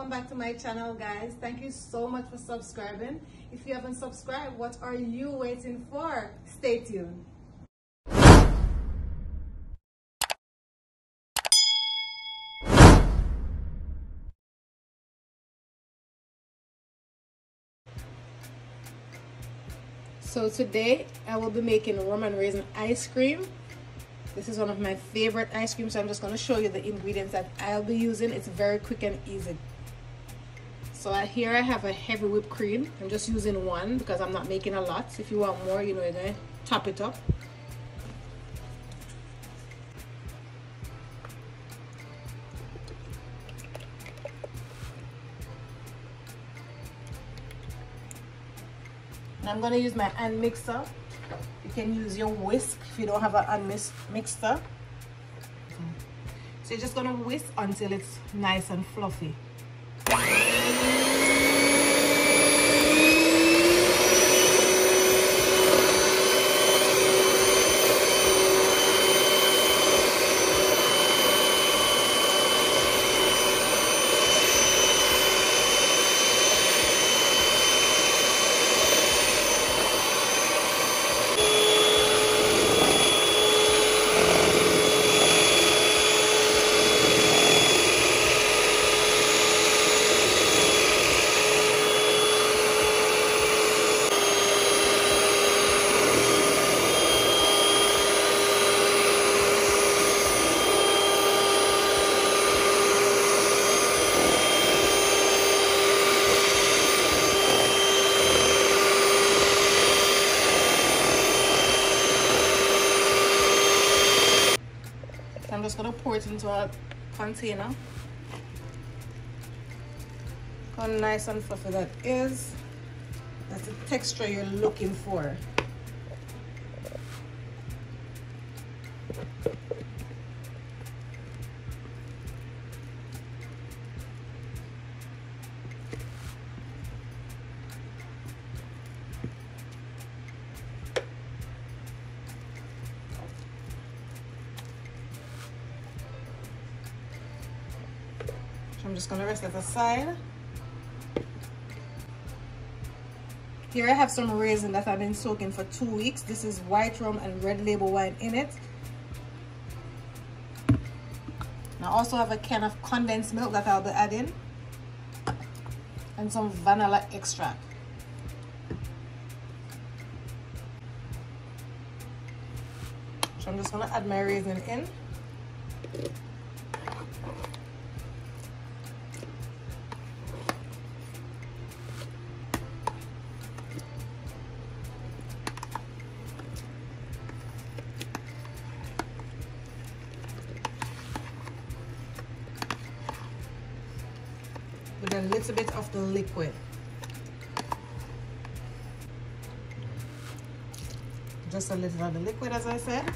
welcome back to my channel, guys. Thank you so much for subscribing. If you haven't subscribed, what are you waiting for? Stay tuned. So today I will be making rum and raisin ice cream. This is one of my favorite ice creams, so I'm just going to show you the ingredients that I'll be using. It's very quick and easy. So here I have a heavy whipped cream. I'm just using one because I'm not making a lot. If you want more, you know, you're going to top it up. And I'm going to use my hand mixer. You can use your whisk if you don't have a hand mixer. So you're just going to whisk until it's nice and fluffy. I'm just going to pour it into a container. How nice and fluffy that is. That's the texture you're looking for. I'm just going to rest that aside. Here I have some raisin that I've been soaking for 2 weeks. This is white rum and red label wine in it. And I also have a can of condensed milk that I'll be adding. And some vanilla extract. So I'm just going to add my raisin in. With a little bit of the liquid. Just a little of the liquid, as I said.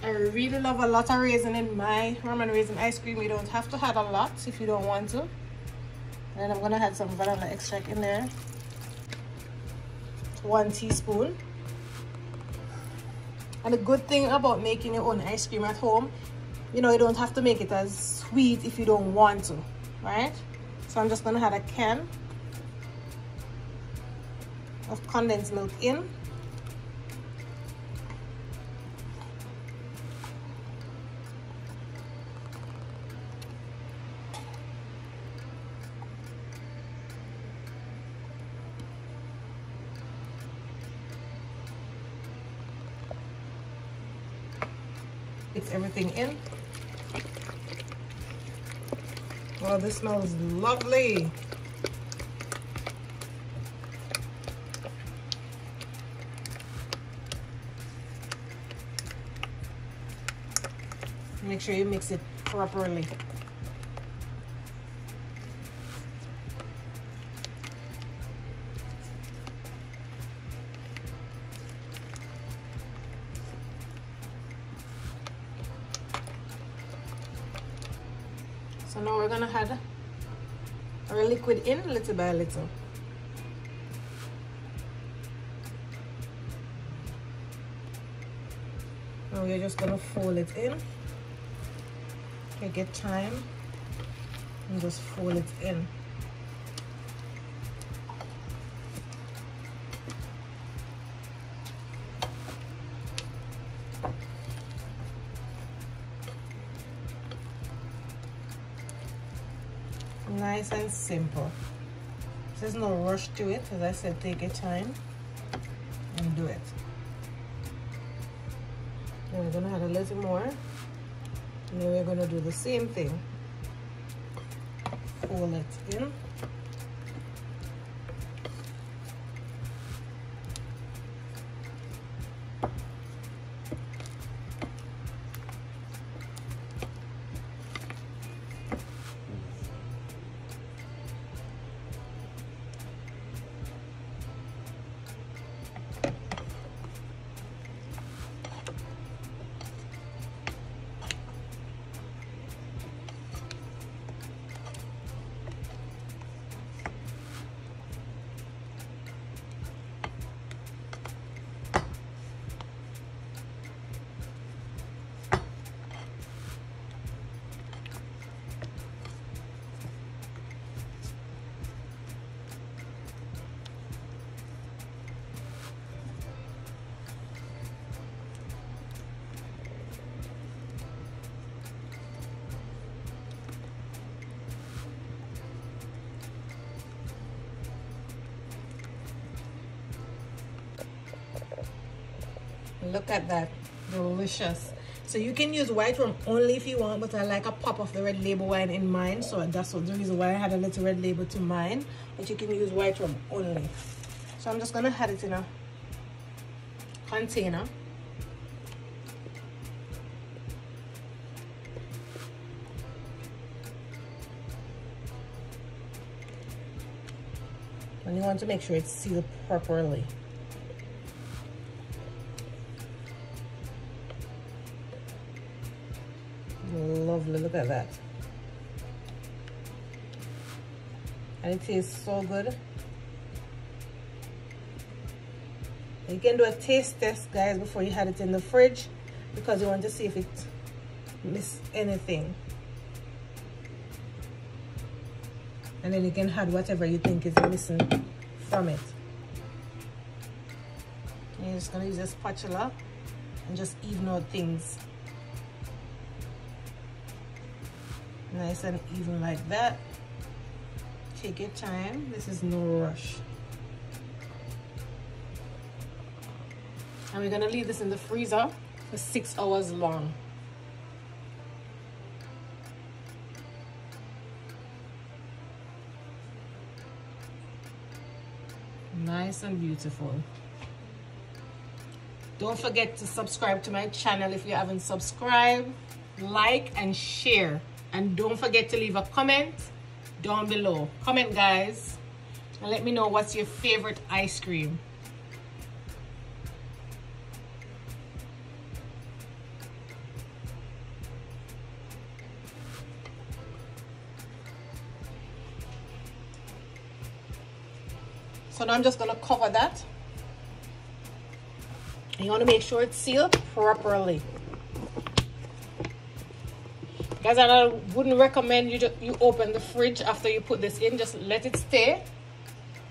I really love a lot of raisin in my rum and raisin ice cream. You don't have to add a lot if you don't want to. And then I'm gonna add some vanilla extract in there. 1 teaspoon. And the good thing about making your own ice cream at home, you know, you don't have to make it as sweet if you don't want to, right? So I'm just gonna add a can of condensed milk in. Mix everything in. Wow, this smells lovely. Make sure you mix it properly. So now we're gonna add our liquid in little by little. Now we're just gonna fold it in. Take your time and just fold it in. Nice and simple. There's no rush to it. As I said, take your time and do it. Then we're gonna add a little more, and then we're gonna do the same thing. Fold it in. Look at that, delicious. So you can use white rum only if you want, but I like a pop of the red label wine in mine, so that's the reason why I had a little red label to mine. But you can use white rum only. So I'm just gonna add it in a container. And you want to make sure it's sealed properly. Lovely, look at that. And it tastes so good. You can do a taste test, guys, before you had it in the fridge, because you want to see if it missed anything. And then you can add whatever you think is missing from it. And you're just gonna use a spatula and just even out things. Nice and even like that. Take your time. This is no rush. And we're gonna leave this in the freezer for 6 hours long. Nice and beautiful. Don't forget to subscribe to my channel if you haven't subscribed. Like and share. And don't forget to leave a comment down below. Comment, guys, and let me know what's your favorite ice cream. So now I'm just gonna cover that. And you wanna make sure it's sealed properly. Guys, and I wouldn't recommend you open the fridge after you put this in. Just let it stay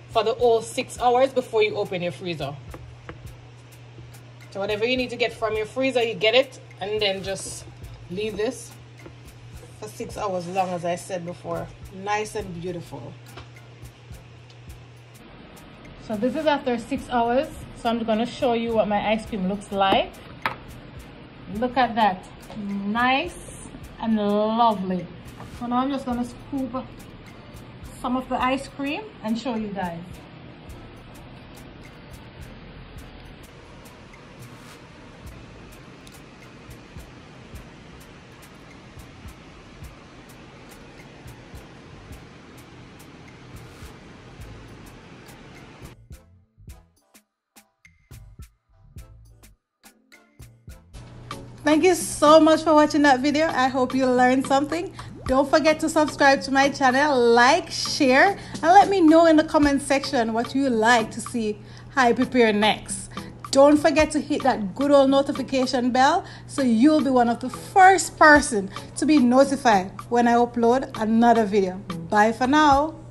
for the whole 6 hours before you open your freezer. So whatever you need to get from your freezer, you get it, and then just leave this for 6 hours long, as I said before. Nice and beautiful. So this is after 6 hours. So I'm going to show you what my ice cream looks like. Look at that. Nice and lovely. So now I'm just gonna scoop some of the ice cream and show you guys. Thank you so much for watching that video. I hope you learned something. Don't forget to subscribe to my channel, like, share, and let me know in the comment section what you like to see I prepare next. Don't forget to hit that good old notification bell so you'll be one of the first person to be notified when I upload another video. Bye for now.